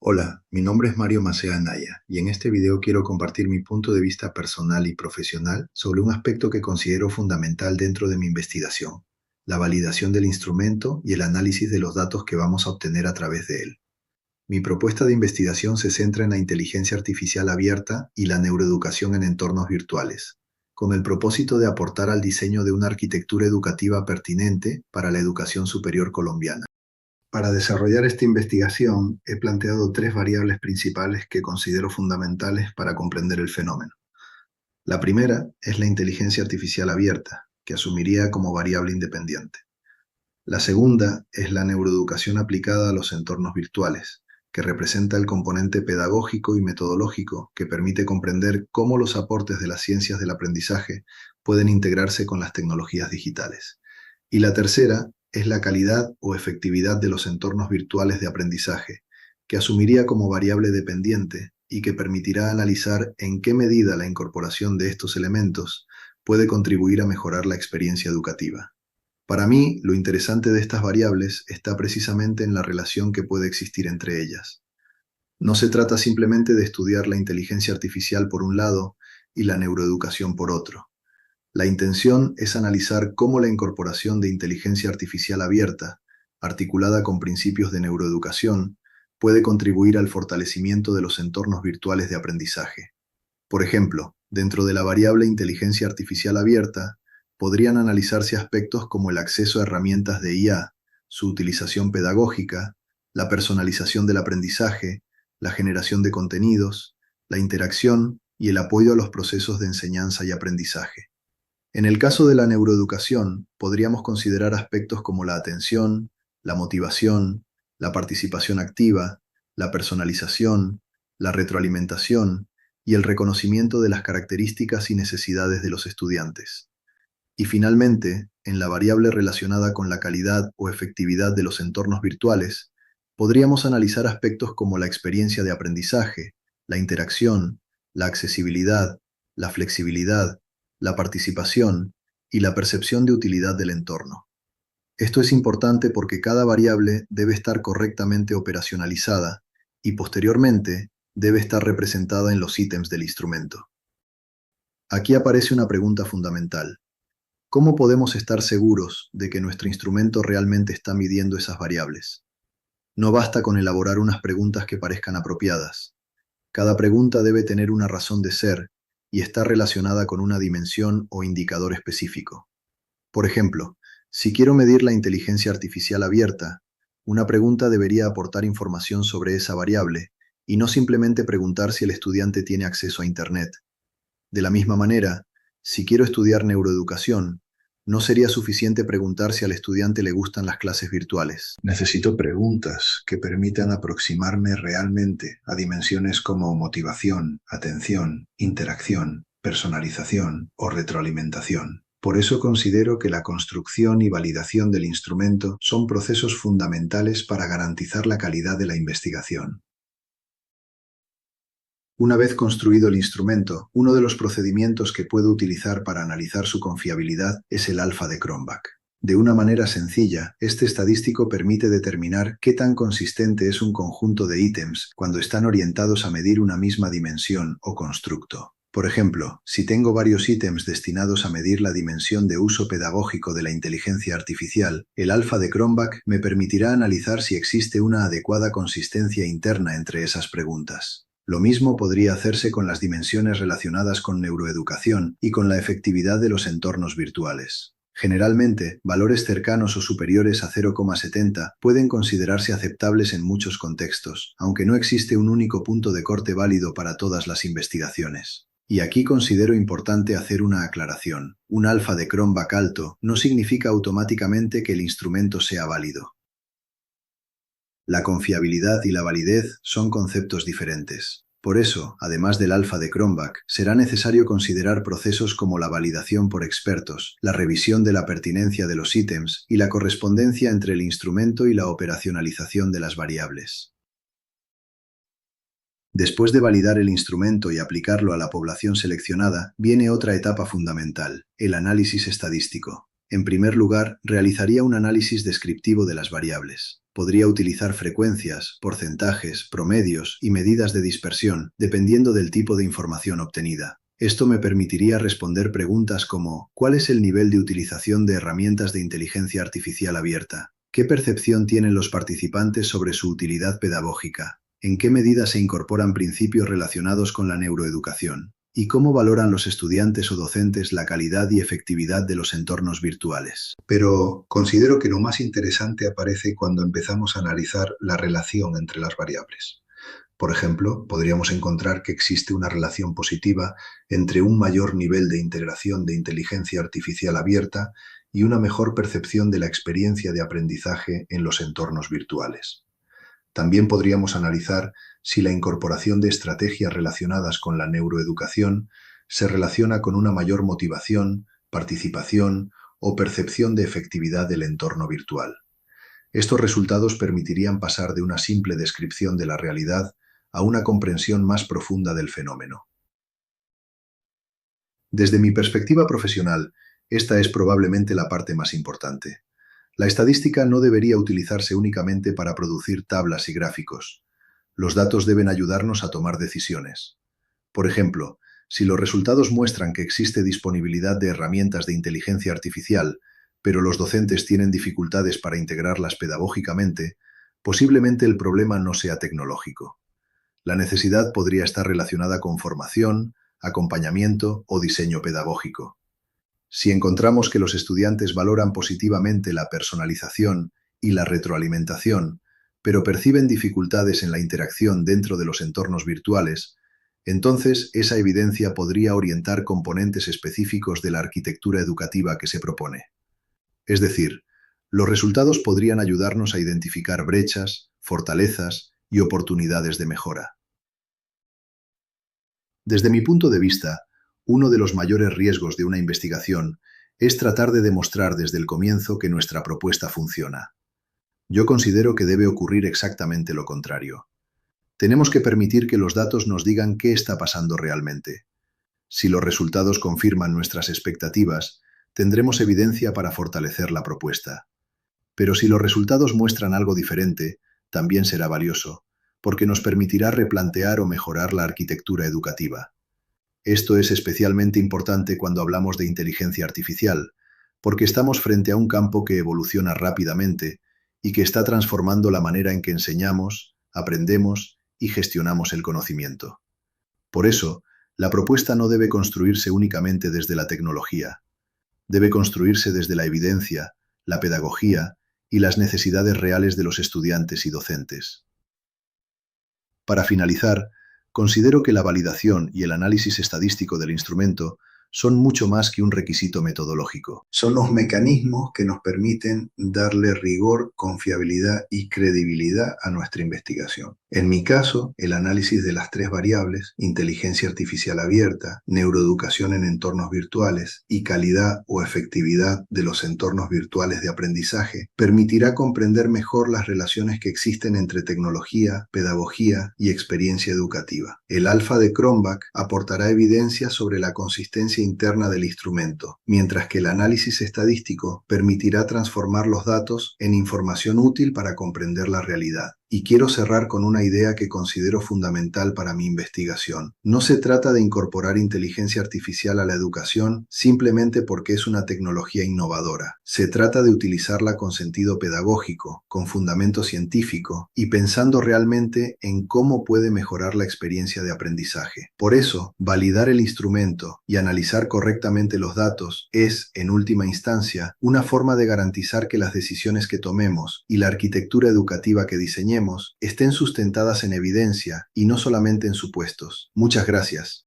Hola, mi nombre es Mario Macea Anaya y en este video quiero compartir mi punto de vista personal y profesional sobre un aspecto que considero fundamental dentro de mi investigación, la validación del instrumento y el análisis de los datos que vamos a obtener a través de él. Mi propuesta de investigación se centra en la inteligencia artificial abierta y la neuroeducación en entornos virtuales, con el propósito de aportar al diseño de una arquitectura educativa pertinente para la educación superior colombiana. Para desarrollar esta investigación, he planteado tres variables principales que considero fundamentales para comprender el fenómeno. La primera es la inteligencia artificial abierta, que asumiría como variable independiente. La segunda es la neuroeducación aplicada a los entornos virtuales, que representa el componente pedagógico y metodológico que permite comprender cómo los aportes de las ciencias del aprendizaje pueden integrarse con las tecnologías digitales. Y la tercera es la calidad o efectividad de los entornos virtuales de aprendizaje, que asumiría como variable dependiente y que permitirá analizar en qué medida la incorporación de estos elementos puede contribuir a mejorar la experiencia educativa. Para mí, lo interesante de estas variables está precisamente en la relación que puede existir entre ellas. No se trata simplemente de estudiar la inteligencia artificial por un lado y la neuroeducación por otro. La intención es analizar cómo la incorporación de inteligencia artificial abierta, articulada con principios de neuroeducación, puede contribuir al fortalecimiento de los entornos virtuales de aprendizaje. Por ejemplo, dentro de la variable inteligencia artificial abierta, podrían analizarse aspectos como el acceso a herramientas de IA, su utilización pedagógica, la personalización del aprendizaje, la generación de contenidos, la interacción y el apoyo a los procesos de enseñanza y aprendizaje. En el caso de la neuroeducación, podríamos considerar aspectos como la atención, la motivación, la participación activa, la personalización, la retroalimentación y el reconocimiento de las características y necesidades de los estudiantes. Y finalmente, en la variable relacionada con la calidad o efectividad de los entornos virtuales, podríamos analizar aspectos como la experiencia de aprendizaje, la interacción, la accesibilidad, la flexibilidad, la participación y la percepción de utilidad del entorno. Esto es importante porque cada variable debe estar correctamente operacionalizada y posteriormente debe estar representada en los ítems del instrumento. Aquí aparece una pregunta fundamental. ¿Cómo podemos estar seguros de que nuestro instrumento realmente está midiendo esas variables? No basta con elaborar unas preguntas que parezcan apropiadas. Cada pregunta debe tener una razón de ser y estar relacionada con una dimensión o indicador específico. Por ejemplo, si quiero medir la inteligencia artificial abierta, una pregunta debería aportar información sobre esa variable y no simplemente preguntar si el estudiante tiene acceso a Internet. De la misma manera, si quiero estudiar neuroeducación, no sería suficiente preguntar si al estudiante le gustan las clases virtuales. Necesito preguntas que permitan aproximarme realmente a dimensiones como motivación, atención, interacción, personalización o retroalimentación. Por eso considero que la construcción y validación del instrumento son procesos fundamentales para garantizar la calidad de la investigación. Una vez construido el instrumento, uno de los procedimientos que puedo utilizar para analizar su confiabilidad es el alfa de Cronbach. De una manera sencilla, este estadístico permite determinar qué tan consistente es un conjunto de ítems cuando están orientados a medir una misma dimensión o constructo. Por ejemplo, si tengo varios ítems destinados a medir la dimensión de uso pedagógico de la inteligencia artificial, el alfa de Cronbach me permitirá analizar si existe una adecuada consistencia interna entre esas preguntas. Lo mismo podría hacerse con las dimensiones relacionadas con neuroeducación y con la efectividad de los entornos virtuales. Generalmente, valores cercanos o superiores a 0,70 pueden considerarse aceptables en muchos contextos, aunque no existe un único punto de corte válido para todas las investigaciones. Y aquí considero importante hacer una aclaración. Un alfa de Cronbach alto no significa automáticamente que el instrumento sea válido. La confiabilidad y la validez son conceptos diferentes. Por eso, además del alfa de Cronbach, será necesario considerar procesos como la validación por expertos, la revisión de la pertinencia de los ítems y la correspondencia entre el instrumento y la operacionalización de las variables. Después de validar el instrumento y aplicarlo a la población seleccionada, viene otra etapa fundamental, el análisis estadístico. En primer lugar, realizaría un análisis descriptivo de las variables. Podría utilizar frecuencias, porcentajes, promedios y medidas de dispersión, dependiendo del tipo de información obtenida. Esto me permitiría responder preguntas como ¿cuál es el nivel de utilización de herramientas de inteligencia artificial abierta? ¿Qué percepción tienen los participantes sobre su utilidad pedagógica? ¿En qué medida se incorporan principios relacionados con la neuroeducación? ¿Y cómo valoran los estudiantes o docentes la calidad y efectividad de los entornos virtuales? Pero considero que lo más interesante aparece cuando empezamos a analizar la relación entre las variables. Por ejemplo, podríamos encontrar que existe una relación positiva entre un mayor nivel de integración de inteligencia artificial abierta y una mejor percepción de la experiencia de aprendizaje en los entornos virtuales. También podríamos analizar si la incorporación de estrategias relacionadas con la neuroeducación se relaciona con una mayor motivación, participación o percepción de efectividad del entorno virtual. Estos resultados permitirían pasar de una simple descripción de la realidad a una comprensión más profunda del fenómeno. Desde mi perspectiva profesional, esta es probablemente la parte más importante. La estadística no debería utilizarse únicamente para producir tablas y gráficos. Los datos deben ayudarnos a tomar decisiones. Por ejemplo, si los resultados muestran que existe disponibilidad de herramientas de inteligencia artificial, pero los docentes tienen dificultades para integrarlas pedagógicamente, posiblemente el problema no sea tecnológico. La necesidad podría estar relacionada con formación, acompañamiento o diseño pedagógico. Si encontramos que los estudiantes valoran positivamente la personalización y la retroalimentación, pero perciben dificultades en la interacción dentro de los entornos virtuales, entonces esa evidencia podría orientar componentes específicos de la arquitectura educativa que se propone. Es decir, los resultados podrían ayudarnos a identificar brechas, fortalezas y oportunidades de mejora. Desde mi punto de vista, uno de los mayores riesgos de una investigación es tratar de demostrar desde el comienzo que nuestra propuesta funciona. Yo considero que debe ocurrir exactamente lo contrario. Tenemos que permitir que los datos nos digan qué está pasando realmente. Si los resultados confirman nuestras expectativas, tendremos evidencia para fortalecer la propuesta. Pero si los resultados muestran algo diferente, también será valioso, porque nos permitirá replantear o mejorar la arquitectura educativa. Esto es especialmente importante cuando hablamos de inteligencia artificial, porque estamos frente a un campo que evoluciona rápidamente y que está transformando la manera en que enseñamos, aprendemos y gestionamos el conocimiento. Por eso, la propuesta no debe construirse únicamente desde la tecnología. Debe construirse desde la evidencia, la pedagogía y las necesidades reales de los estudiantes y docentes. Para finalizar, considero que la validación y el análisis estadístico del instrumento son mucho más que un requisito metodológico. Son los mecanismos que nos permiten darle rigor, confiabilidad y credibilidad a nuestra investigación. En mi caso, el análisis de las tres variables, inteligencia artificial abierta, neuroeducación en entornos virtuales y calidad o efectividad de los entornos virtuales de aprendizaje, permitirá comprender mejor las relaciones que existen entre tecnología, pedagogía y experiencia educativa. El alfa de Cronbach aportará evidencia sobre la consistencia interna del instrumento, mientras que el análisis estadístico permitirá transformar los datos en información útil para comprender la realidad. Y quiero cerrar con una idea que considero fundamental para mi investigación. No se trata de incorporar inteligencia artificial a la educación simplemente porque es una tecnología innovadora. Se trata de utilizarla con sentido pedagógico, con fundamento científico y pensando realmente en cómo puede mejorar la experiencia de aprendizaje. Por eso, validar el instrumento y analizar correctamente los datos es, en última instancia, una forma de garantizar que las decisiones que tomemos y la arquitectura educativa que diseñemos estén sustentadas en evidencia y no solamente en supuestos. Muchas gracias.